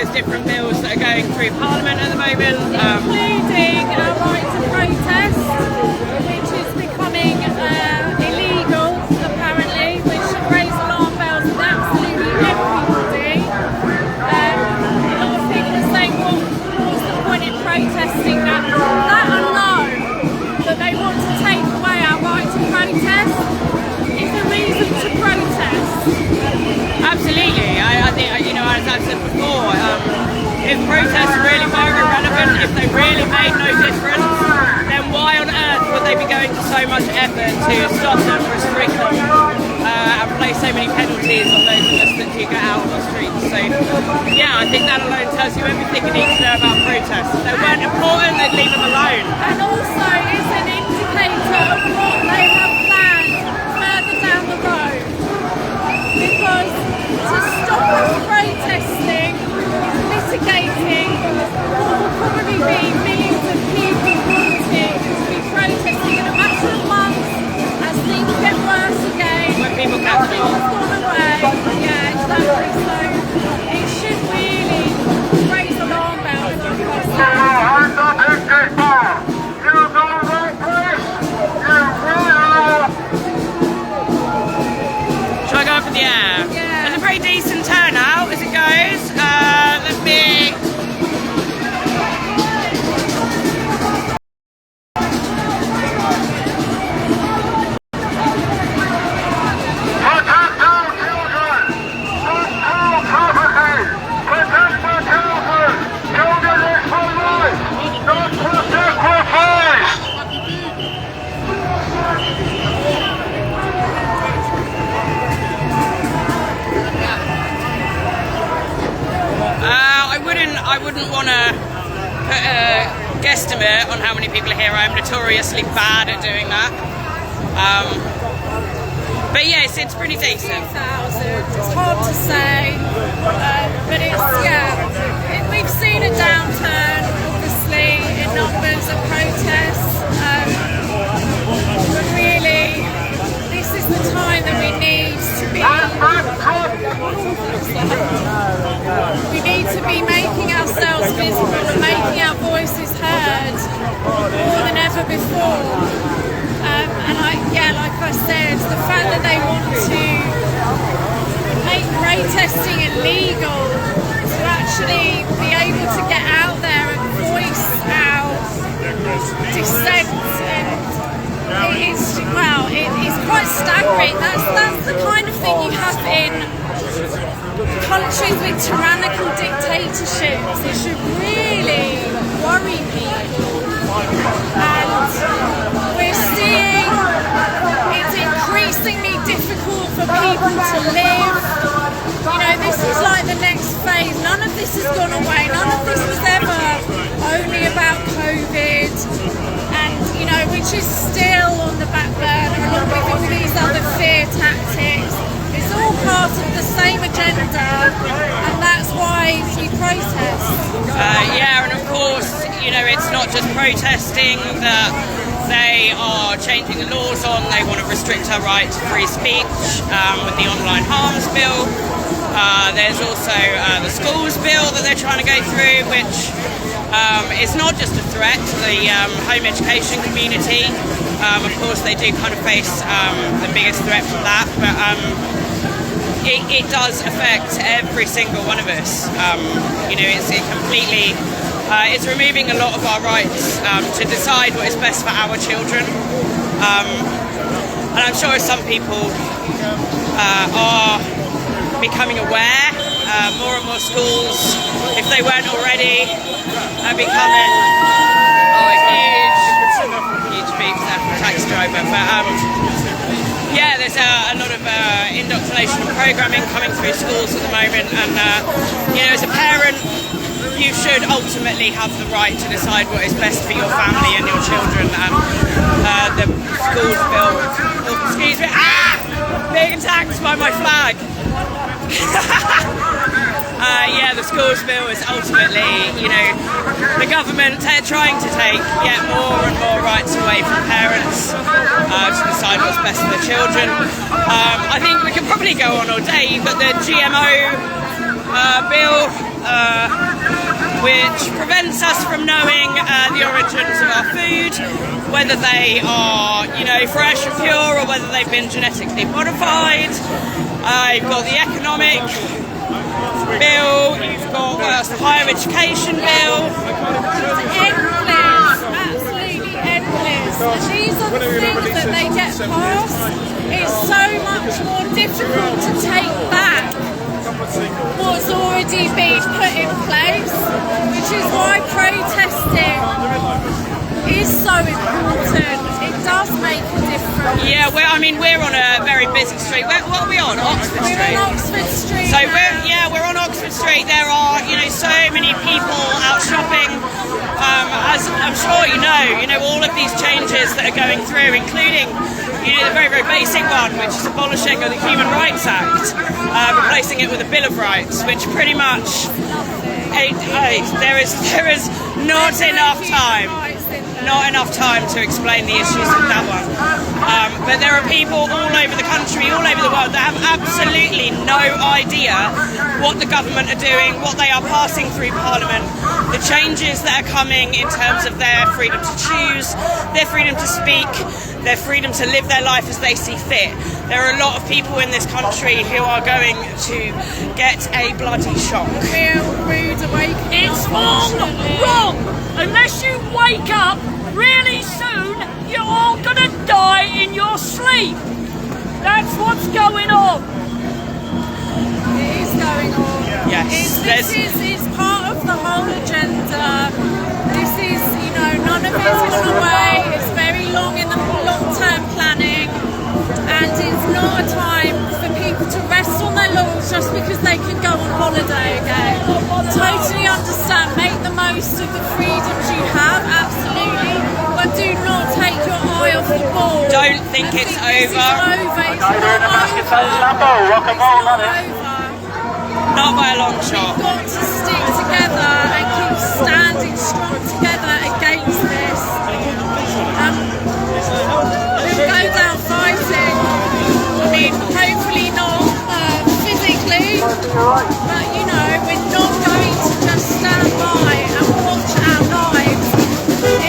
there's different bills that are going through Parliament at the moment, including our right to protest, which is becoming illegal apparently, which should raise alarm bells with absolutely everybody. A lot of people are saying, well, what's the point in protesting that alone, that they want to take away our right to protest, is a reason to protest. Absolutely. I think, you know, as I've said before, if protests really were irrelevant, if they really made no difference, then why on earth would they be going to so much effort to stop them, restrict them, and place so many penalties on those of us that do get out on the streets? So, yeah, I think that alone tells you everything you need to know about protests. If they weren't important, they'd leave them alone. And also, it's an indicator of what they have planned further down the road. Because to stop us protesting, litigating, what will probably be millions of people wanting to be protesting in a matter of months as things get worse again. When people catch it. Gone away. Yeah, exactly. So it should really raise alarm bells across Shall I go up in the air? Yeah. There's a very decent turnout as it goes. Let me... I wouldn't want to put a guesstimate on how many people are here. I'm notoriously bad at doing that. But yes, it's pretty decent. 2,000. It's hard to say, but it's, yeah. We've seen a downturn, obviously, in numbers of protests. But really, this is the time that we need to be. We need to be making ourselves visible and making our voices heard more than ever before. And like I said, the fact that they want to make protesting illegal, to actually be able to get out there and voice our dissent, and it is quite staggering. That's the kind of thing you have in countries with tyrannical dictatorships. It should really worry people. And we're seeing it's increasingly difficult for people to live. You know, this is like the next phase. None of this has gone away. None of this was ever only about COVID. And, you know, which is still on the back burner along with all these other fear tactics. It's all part of the same agenda, and that's why we protest. Yeah, and of course, you know, it's not just protesting that they are changing the laws on. They want to restrict our right to free speech with the online harms bill. There's also the schools bill that they're trying to go through, which is not just a threat to the home education community. Of course, they do kind of face the biggest threat from that, but it does affect every single one of us. You know, it's completely, it's removing a lot of our rights to decide what is best for our children. And I'm sure some people are becoming aware. More and more schools, if they weren't already, are becoming huge beeps there from a taxi driver. But yeah, there's a lot of indoctrination and programming coming through schools at the moment, and you know, as a parent, you should ultimately have the right to decide what is best for your family and your children. And the schools bill, excuse me, being attacked by my flag. Yeah, the schools bill is ultimately, you know, the government trying to take yet more and more rights away from parents to decide what's best for their children. I think we could probably go on all day, but the GMO bill, which prevents us from knowing the origins of our food, whether they are, you know, fresh and pure or whether they've been genetically modified. You've got the economic bill, you've got the higher education bill. It's endless, absolutely endless. And these are the things that they get passed. It's so much more difficult to take back what's already been put in place, which is why protesting is so important. It does make a difference. Yeah, we're on a very busy street. What are we on? Oxford Street. We're on Oxford Street. So we're on Oxford Street. There are, you know, so many people out shopping. As I'm sure you know, all of these changes that are going through, including, you know, the very, very basic one, which is abolishing the Human Rights Act, replacing it with a Bill of Rights, which pretty much there is not enough time to explain the issues with that one. But there are people all over the country, all over the world, that have absolutely no idea what the government are doing, what they are passing through Parliament, the changes that are coming in terms of their freedom to choose, their freedom to speak, their freedom to live their life as they see fit. There are a lot of people in this country who are going to get a bloody shock. Real rude awakening. It's all wrong! Unless you wake up really soon, you're all gonna die in your sleep. That's what's going on. It is going on. Yes. This is part of the whole agenda. This is, you know, none of it's gone away. It's very long in the long-term planning, and it's not a time for people to rest on their laurels just because they can go on holiday again. Totally understand. Make the most of the freedoms you have, absolutely, but do not take your eye off the ball. Don't think it's over. It's not over. Not by a long shot. We've got to stick together and keep standing strong together against this. We'll go down fighting. I mean, hopefully not physically, but you know, we're not going to just stand by and watch our lives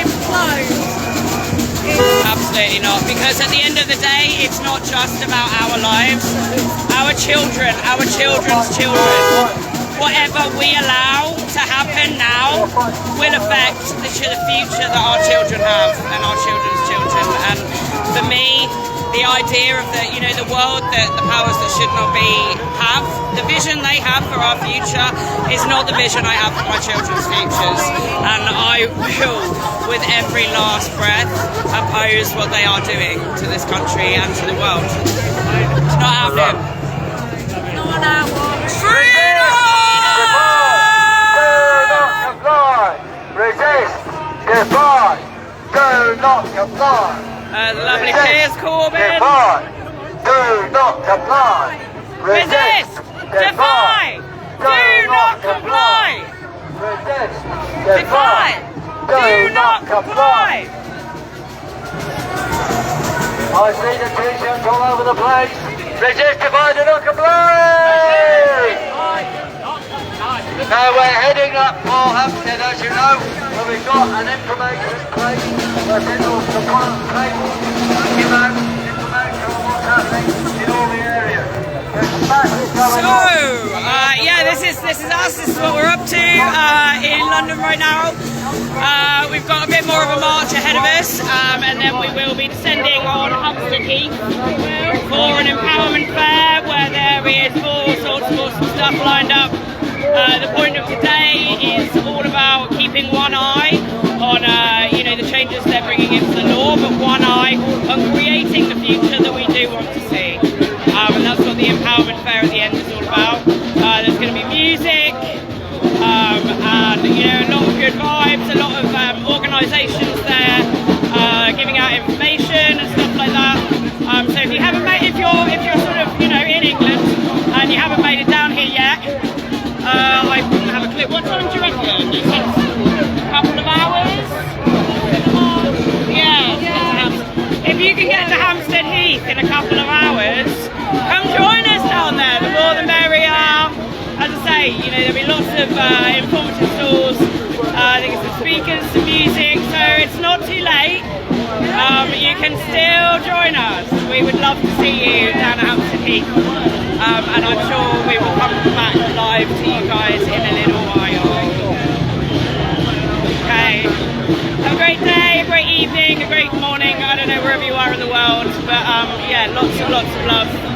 implode. Absolutely not, because at the end of the day, it's not just about our lives. Our children, our children's children, whatever we allow to happen now will affect the future that our children have and our children's children. And for me, the idea of the world that the powers that should not be have, the vision they have for our future is not the vision I have for my children's futures. And I will, with every last breath, oppose what they are doing to this country and to the world. It's not happening. Not on our watch. Freedom! Do not comply. Resist. Defy. Do not comply. The lovely Piers Corbyn. Defy. Do not comply. Resist. Defy. Do not comply. Resist. Defy. Do not comply. I see the t-shirts all over the place. Resist, defy, do not comply. Now we're heading up for Hampstead, as you know, where we've got an information place where people can come on the table and give out information on what's happening in all the areas. This is us. This is what we're up to in London right now. We've got a bit more of a march ahead of us, and then we will be descending on Hampstead Heath for an empowerment fair where there is all sorts of awesome stuff lined up. The point of today is all about keeping one eye on the changes they're bringing into the law, but one eye on creating the future that we do want to see. And that's what the empowerment fair at the end is all about. There's going to be music, and a lot of good vibes, a lot of organisations there giving out information and stuff like that. So if you're sort of in England and you haven't made it down here yet, I wouldn't have a clue. What time do you reckon? You said a couple of hours? Yeah. If you can get to Hampstead Heath in a couple of hours, come join us down there. The more the merrier. As I say, there'll be lots of informative stalls. can still join us, we would love to see you down at Hampstead Heath. And I'm sure we will come back live to you guys in a little while. Okay. Have a great day, a great evening, a great morning. I don't know wherever you are in the world, but yeah, lots and lots of love.